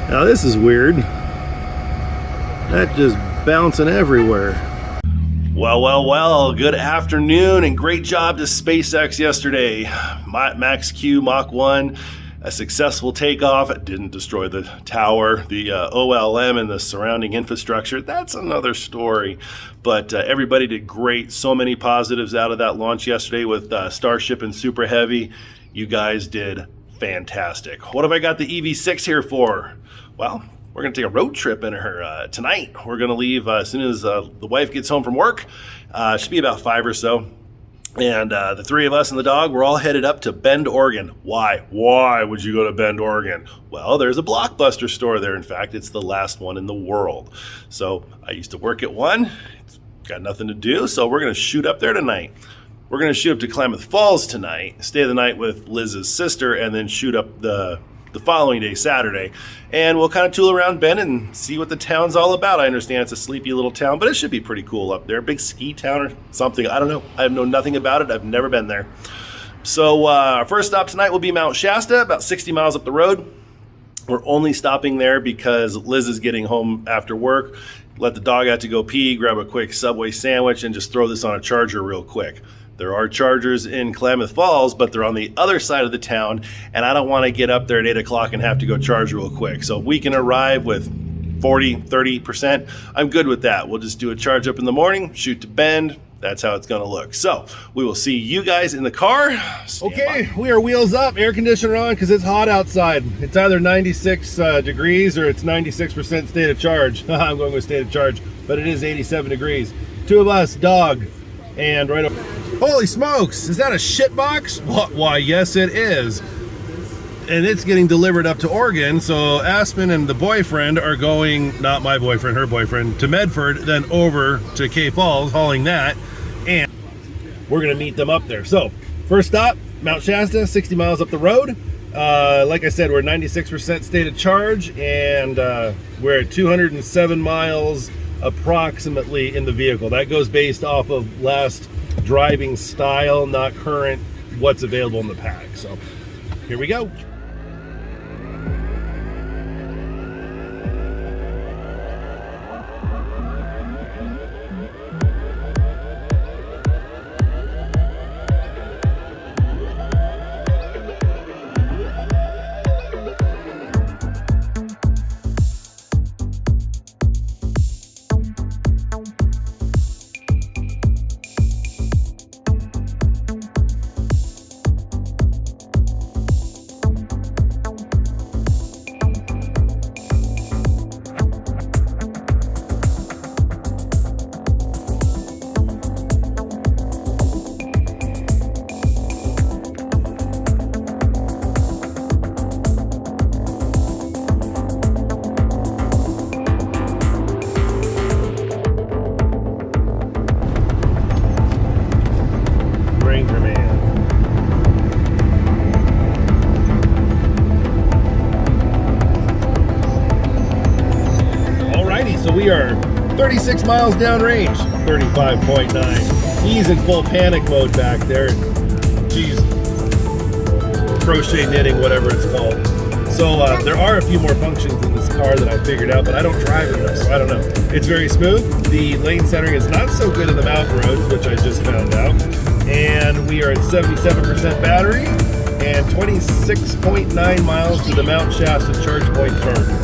Now this is weird. That just bouncing everywhere. Well, good afternoon and great job to SpaceX yesterday. Max Q Mach 1, a successful takeoff. It didn't destroy the tower, the OLM and the surrounding infrastructure. That's another story. But everybody did great. So many positives out of that launch yesterday with Starship and Super Heavy. You guys did fantastic. What have I got the EV6 here for? Well, we're going to take a road trip in her tonight. We're going to leave as soon as the wife gets home from work. Should be about 5 or so. And the three of us and the dog, we're all headed up to Bend, Oregon. Why? Why would you go to Bend, Oregon? Well, there's a Blockbuster store there. In fact, it's the last one in the world. So I used to work at one. It's got nothing to do, so we're going to shoot up there tonight. We're going to shoot up to Klamath Falls tonight, stay the night with Liz's sister, and then shoot up the following day, Saturday. And we'll kind of tool around Bend and see what the town's all about. I understand it's a sleepy little town, but it should be pretty cool up there. Big ski town or something. I don't know. I know nothing about it. I've never been there. So our first stop tonight will be Mount Shasta, about 60 miles up the road. We're only stopping there because Liz is getting home after work. Let the dog out to go pee, grab a quick Subway sandwich, and just throw this on a charger real quick. There are chargers in Klamath Falls, but they're on the other side of the town, and I don't want to get up there at 8 o'clock and have to go charge real quick. So if we can arrive with 40, 30%, I'm good with that. We'll just do a charge up in the morning, shoot to Bend. That's how it's going to look. So we will see you guys in the car. Okay, we are wheels up, air conditioner on because it's hot outside. It's either 96 degrees or it's 96% state of charge. I'm going with state of charge, but it is 87 degrees. Two of us, dog, and right over. Holy smokes, is that a shit box? Why, yes it is. And it's getting delivered up to Oregon, so Aspen and the boyfriend are going, not my boyfriend, her boyfriend, to Medford, then over to K Falls, hauling that, and we're gonna meet them up there. So, first stop, Mount Shasta, 60 miles up the road. Like I said, we're 96% state of charge, and we're at 207 miles approximately in the vehicle. That goes based off of last driving style, not current what's available in the pack. So here we go. We are 36 miles downrange, 35.9. He's in full panic mode back there. She's crochet knitting, whatever it's called. So there are a few more functions in this car that I figured out, but I don't drive it, so I don't know. It's very smooth. The lane centering is not so good in the mountain roads, which I just found out. And we are at 77% battery and 26.9 miles to the Mount Shasta charge point turn.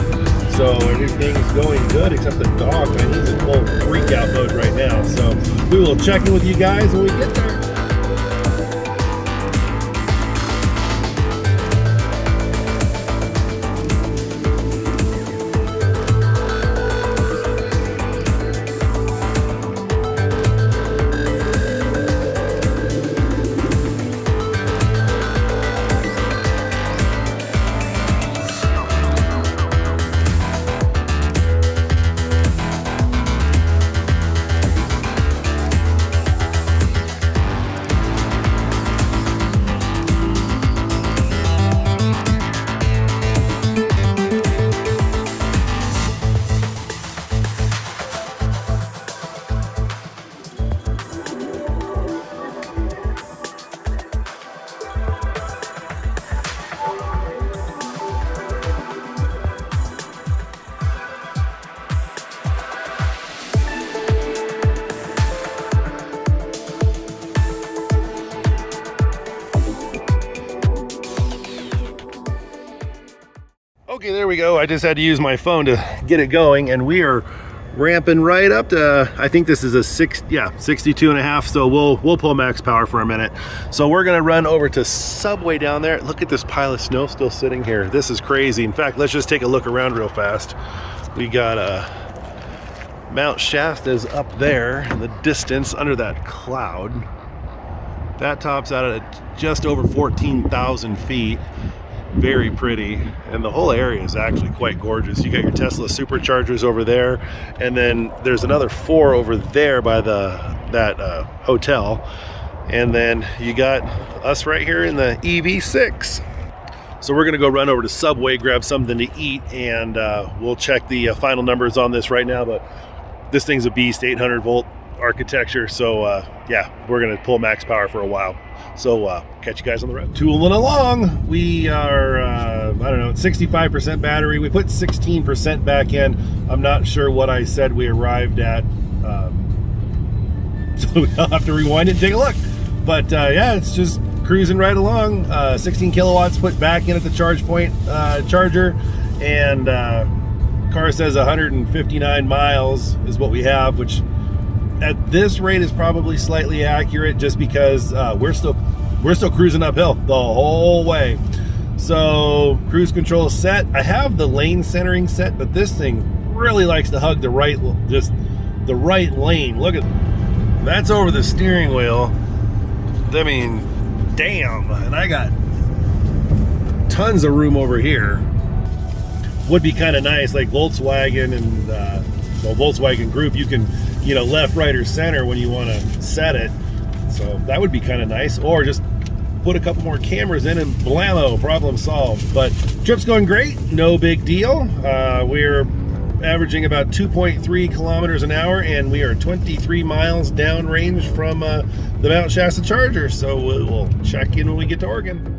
So everything's going good except the dog, man. He's in full freak out mode right now. So we will check in with you guys when we get there. Okay, there we go. I just had to use my phone to get it going, and we are ramping right up to, I think this is a 62 and a half, so we'll pull max power for a minute. So we're gonna run over to Subway down there. Look at this pile of snow still sitting here. This is crazy. In fact, let's just take a look around real fast. We got Mount Shasta is up there in the distance under that cloud. That tops out at just over 14,000 feet. Very pretty, and the whole area is actually quite gorgeous. You got your Tesla superchargers over there, and then there's another 4 over there by that hotel, and then you got us right here in the EV6. So we're gonna go run over to Subway, grab something to eat, and we'll check the final numbers on this right now. But this thing's a beast, 800 volt architecture, so yeah, we're gonna pull max power for a while. So catch you guys on the road. Tooling along. We are I don't know, 65% battery. We put 16% back in. I'm not sure what I said we arrived at, so we'll have to rewind it and take a look. But yeah, it's just cruising right along. 16 kilowatts put back in at the charge point charger, and car says 159 miles is what we have, which at this rate is probably slightly accurate, just because we're still cruising uphill the whole way. So cruise control set. I have the lane centering set, but this thing really likes to hug the right lane. Look at that's over the steering wheel. I mean, damn. And I got tons of room over here. Would be kind of nice, like Volkswagen and Volkswagen Group. You can, left, right, or center when you want to set it. So that would be kind of nice. Or just put a couple more cameras in and blammo, problem solved. But trip's going great, no big deal. We're averaging about 2.3 kilometers an hour, and we are 23 miles downrange from the Mount Shasta charger. So we'll check in when we get to Oregon.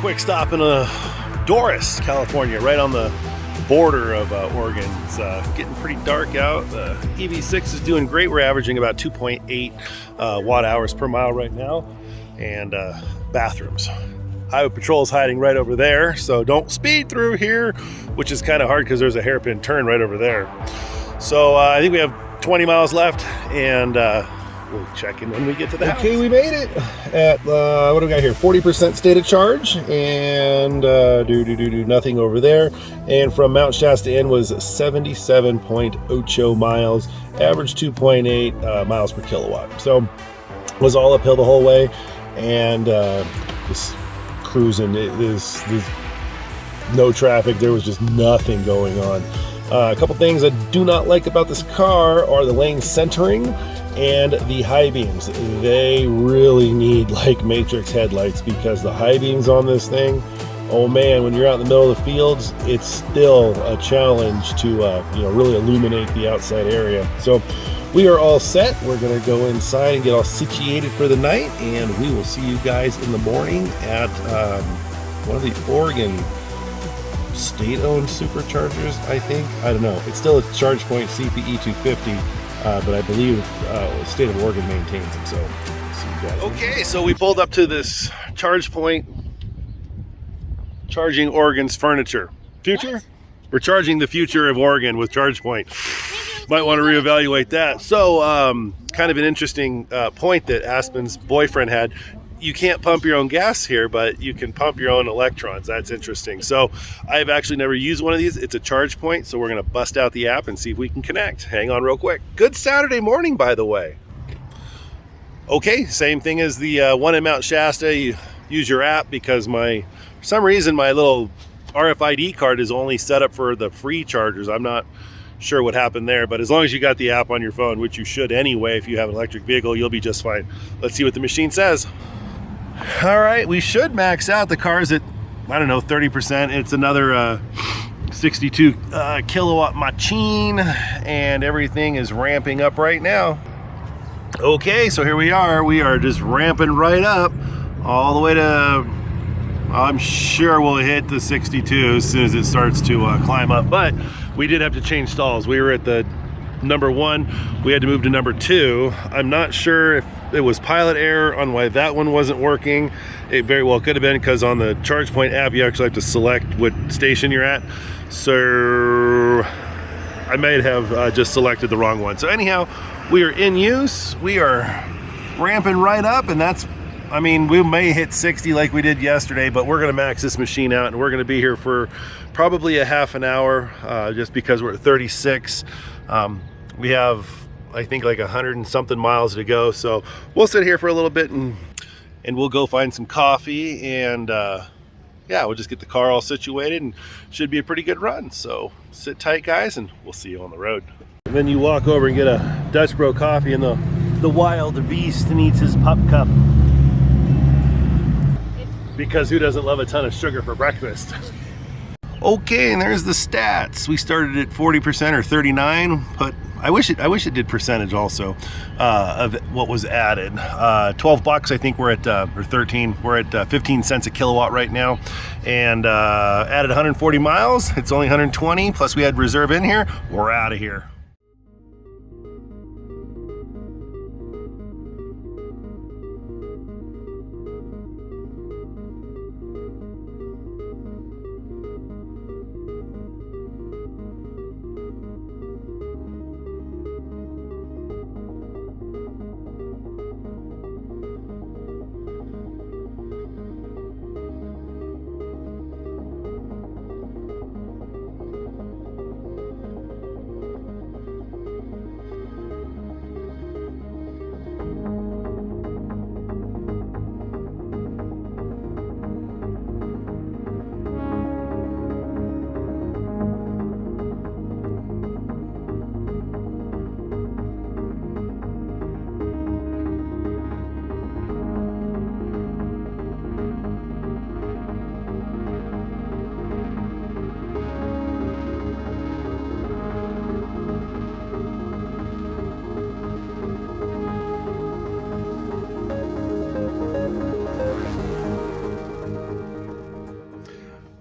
Quick stop in Doris, California, right on the border of Oregon. It's getting pretty dark out. The EV6 is doing great. We're averaging about 2.8 watt hours per mile right now. And bathrooms. Highway Patrol is hiding right over there, so don't speed through here, which is kind of hard because there's a hairpin turn right over there. So I think we have 20 miles left, and we'll check in when we get to the house. Okay, we made it at, what do we got here? 40% state of charge, and nothing over there. And from Mount Shasta in was 77.8 miles, average 2.8 miles per kilowatt. So was all uphill the whole way, and just cruising. There's no traffic. There was just nothing going on. A couple things I do not like about this car are the lane centering and the high beams. They really need like matrix headlights, because the high beams on this thing, oh man, when you're out in the middle of the fields, it's still a challenge to really illuminate the outside area. So we are all set. We're gonna go inside and get all situated for the night, and we will see you guys in the morning at one of the Oregon state-owned superchargers, I think. I don't know. It's still a ChargePoint CPE 250. But I believe state of Oregon maintains them, so see you guys. Okay, so we pulled up to this ChargePoint, charging Oregon's furniture. Future? What? We're charging the future of Oregon with ChargePoint. Might want to reevaluate that. So, kind of an interesting point that Aspen's boyfriend had. you can't pump your own gas here, but you can pump your own electrons. That's interesting. So I've actually never used one of these. It's a charge point, so we're going to bust out the app and see if we can connect. Hang on real quick. Good Saturday morning, by the way. Okay, same thing as the one in Mount Shasta. You use your app because for some reason my little RFID card is only set up for the free chargers. I'm not sure what happened there, but as long as you got the app on your phone, which you should anyway, if you have an electric vehicle, you'll be just fine. Let's see what the machine says. All right, we should max out. The car's at, I don't know, 30%. It's another 62 kilowatt machine, and everything is ramping up right now. Okay, so here we are just ramping right up all the way to, I'm sure we'll hit the 62 as soon as it starts to climb up, but we did have to change stalls. We were at the number 1, we had to move to number 2. I'm not sure if it was pilot error on why that one wasn't working. It very well could have been because on the ChargePoint app you actually have to select what station you're at. So I might have just selected the wrong one. So anyhow, we are in use. We are ramping right up, and that's, I mean, we may hit 60 like we did yesterday, but we're gonna max this machine out, and we're gonna be here for probably a half an hour, just because we're at 36. We have, I think, like 100 and something miles to go, so we'll sit here for a little bit and we'll go find some coffee, and yeah, we'll just get the car all situated, and should be a pretty good run. So sit tight, guys, and we'll see you on the road. And then you walk over and get a Dutch Bro coffee, and the wild beast needs his pup cup. Because who doesn't love a ton of sugar for breakfast? Okay, and there's the stats. We started at 40% or 39, but I wish it did percentage also of what was added. 12 bucks, I think we're at, or 13. We're at 15 cents a kilowatt right now, and added 140 miles. It's only 120. Plus we had reserve in here. We're out of here.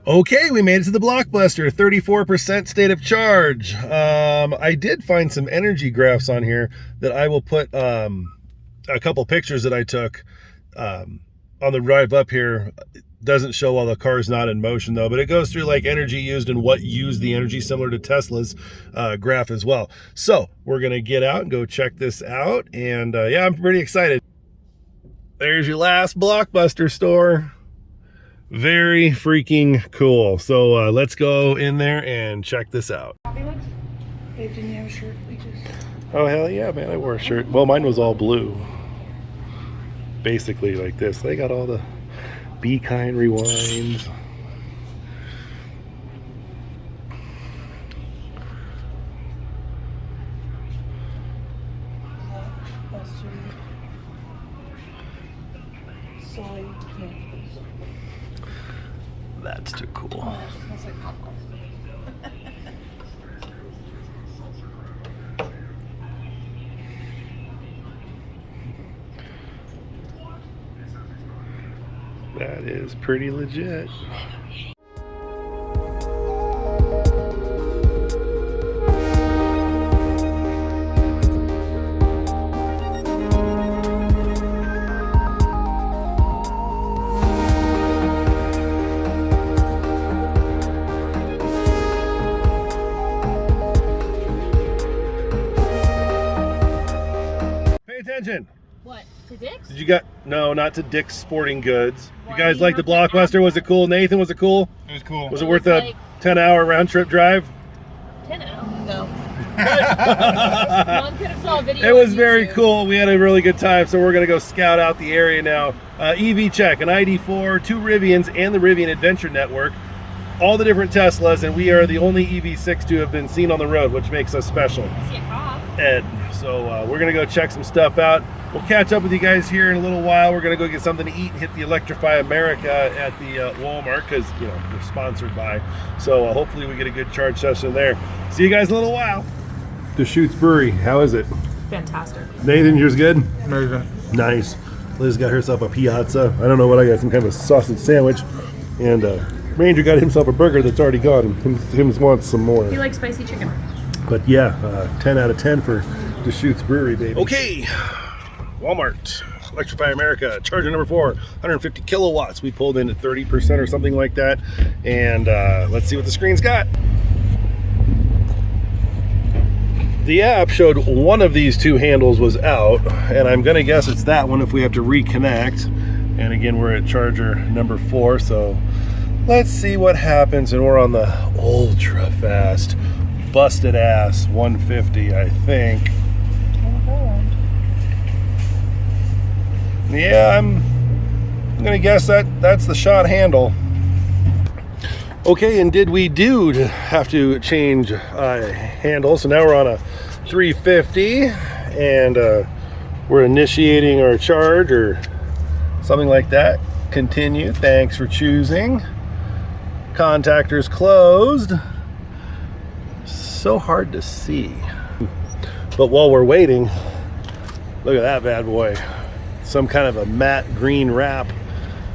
Okay, we made it to the Blockbuster, 34% state of charge. I did find some energy graphs on here that I will put a couple pictures that I took on the drive up here. It doesn't show while the car's not in motion though, but it goes through like energy used and what used the energy, similar to Tesla's graph as well. So we're gonna get out and go check this out, and yeah, I'm pretty excited. There's your last Blockbuster store. Very freaking cool. So let's go in there and check this out. Babe, didn't you have a shirt? Oh, hell yeah, man. I wore a shirt. Well, mine was all blue. Basically like this. They got all the Be Kind rewinds. Soy candies. That's too cool. Oh, it smells like popcorn. That is pretty legit. Pay attention. What? To Dick's? Did you got no, not to Dick's Sporting Goods. Why You guys do you like the have to ask Blockbuster? Was it cool? Nathan, was it cool? It was cool. Was it It worth was a like- 10-hour round trip drive? 10 out. No. Mom could have saw a video. It was on very YouTube. cool. We had a really good time, so we're gonna go scout out the area now. EV check, an ID4, 2 Rivians, and the Rivian Adventure Network. All the different Teslas, and we are the only EV6 to have been seen on the road, which makes us special. I see a cop. Ed. So we're gonna go check some stuff out. We'll catch up with you guys here in a little while. We're gonna go get something to eat and hit the Electrify America at the Walmart, because you know we're sponsored by. So hopefully we get a good charge session there. See you guys in a little while. Deschutes Brewery, how is it? Fantastic. Nathan, yours good? Amazing. Nice. Liz got herself a piazza. I don't know what I got, some kind of a sausage sandwich. And Ranger got himself a burger that's already gone. Him wants some more. He likes spicy chicken. But yeah, 10 out of 10 for Deschutes Brewery, baby. Okay, Walmart, Electrify America, charger number 4, 150 kilowatts. We pulled in at 30% or something like that. And let's see what the screen's got. The app showed one of these 2 handles was out, and I'm gonna guess it's that one if we have to reconnect. And again, we're at charger number 4, so let's see what happens. And we're on the ultra fast, busted ass 150, I think. Yeah, I'm gonna guess that's the shot handle. Okay, and did we have to change handle? So now we're on a 350, and we're initiating our charge or something like that. Continue. Thanks for choosing. Contactors closed. So hard to see. But while we're waiting, look at that bad boy. Some kind of a matte green wrap,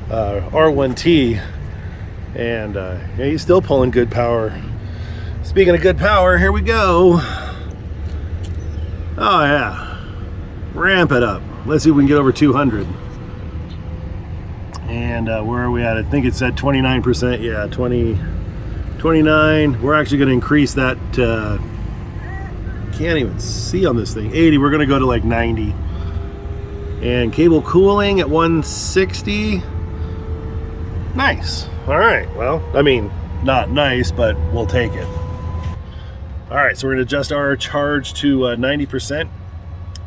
R1T. And yeah, he's still pulling good power. Speaking of good power, here we go. Oh yeah, ramp it up. Let's see if we can get over 200. And where are we at? I think it said 29%. Yeah, 29. We're actually going to increase that to, can't even see on this thing, 80. We're going to go to like 90. And cable cooling at 160. Nice. All right, well, I mean, not nice, but we'll take it. All right, so we're gonna adjust our charge to 90%.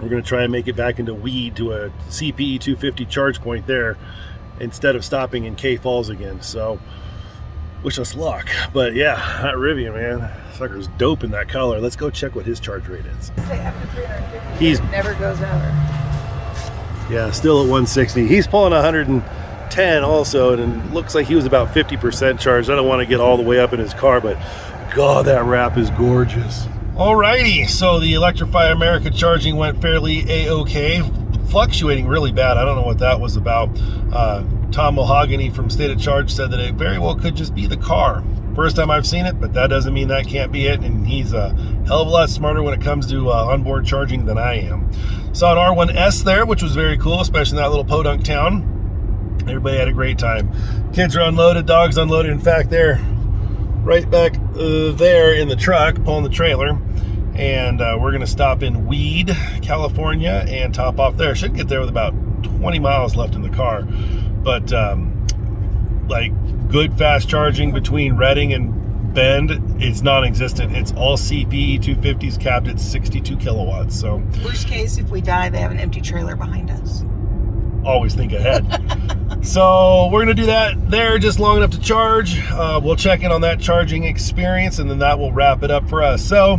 We're gonna try and make it back into weed to a CPE 250 charge point there instead of stopping in K Falls again. So, wish us luck. But yeah, that Rivian, man, sucker's dope in that color. Let's go check what his charge rate is. Say after 350, He's- it never goes out. Yeah, still at 160. He's pulling 110 also, and it looks like he was about 50% charged. I don't want to get all the way up in his car, but God, that wrap is gorgeous. Alrighty, so the Electrify America charging went fairly A-OK, fluctuating really bad. I don't know what that was about. Tom Mahogany from State of Charge said that it very well could just be the car. First time I've seen it, but that doesn't mean that can't be it, and he's a hell of a lot smarter when it comes to onboard charging than I am. Saw an R1S there, which was very cool, especially in that little podunk town. Everybody had a great time. Kids are unloaded, dogs unloaded. In fact, they're right back there in the truck, pulling the trailer. And we're gonna stop in Weed, California, and top off there. Should get there with about 20 miles left in the car. But like good fast charging between Redding and Bend is non-existent. It's all CPE 250s capped at 62 kilowatts. So Worst case, if we die, they have an empty trailer behind us. always think ahead. So we're gonna do that there just long enough to charge. We'll check in on that charging experience, and then that will wrap it up for us. So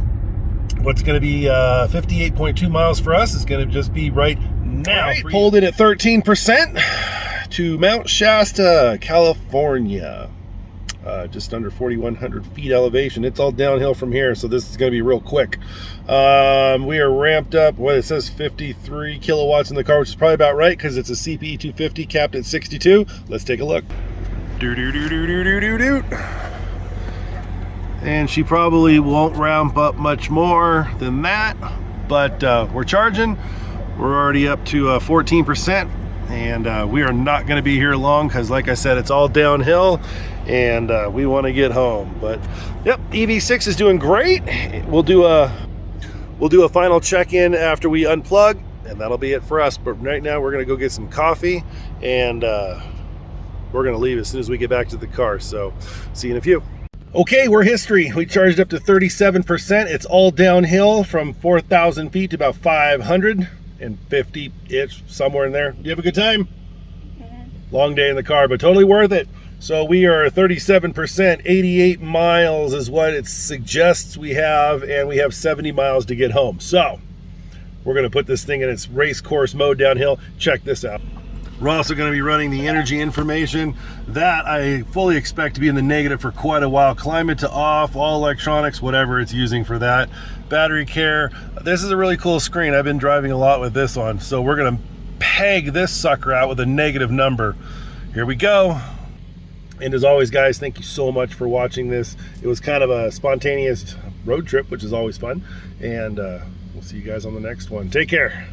what's gonna be 58.2 miles for us is gonna just be right now. Right, pulled it at 13% to Mount Shasta, California. Just under 4,100 feet elevation. It's all downhill from here, so this is going to be real quick. We are ramped up. Well, it says 53 kilowatts in the car, which is probably about right because it's a CPE 250 capped at 62. Let's take a look. And she probably won't ramp up much more than that, but we're charging. We're already up to 14%, and we are not going to be here long because, like I said, it's all downhill. And we want to get home. But yep, EV6 is doing great. We'll do a final check-in after we unplug, and that'll be it for us. But right now we're going to go get some coffee, and we're going to leave as soon as we get back to the car. So see you in a few. Okay, we're history. We charged up to 37%. It's all downhill from 4,000 feet to about 550-ish, somewhere in there. You have a good time? Long day in the car, but totally worth it. So we are 37%, 88 miles is what it suggests we have, and we have 70 miles to get home. So we're going to put this thing in its race course mode downhill. Check this out. We're also going to be running the energy information. That I fully expect to be in the negative for quite a while. Climate to off, all electronics, whatever it's using for that. Battery care. This is a really cool screen. I've been driving a lot with this on. So we're going to peg this sucker out with a negative number. Here we go. And as always, guys, thank you so much for watching this. It was kind of a spontaneous road trip, which is always fun. And we'll see you guys on the next one. Take care.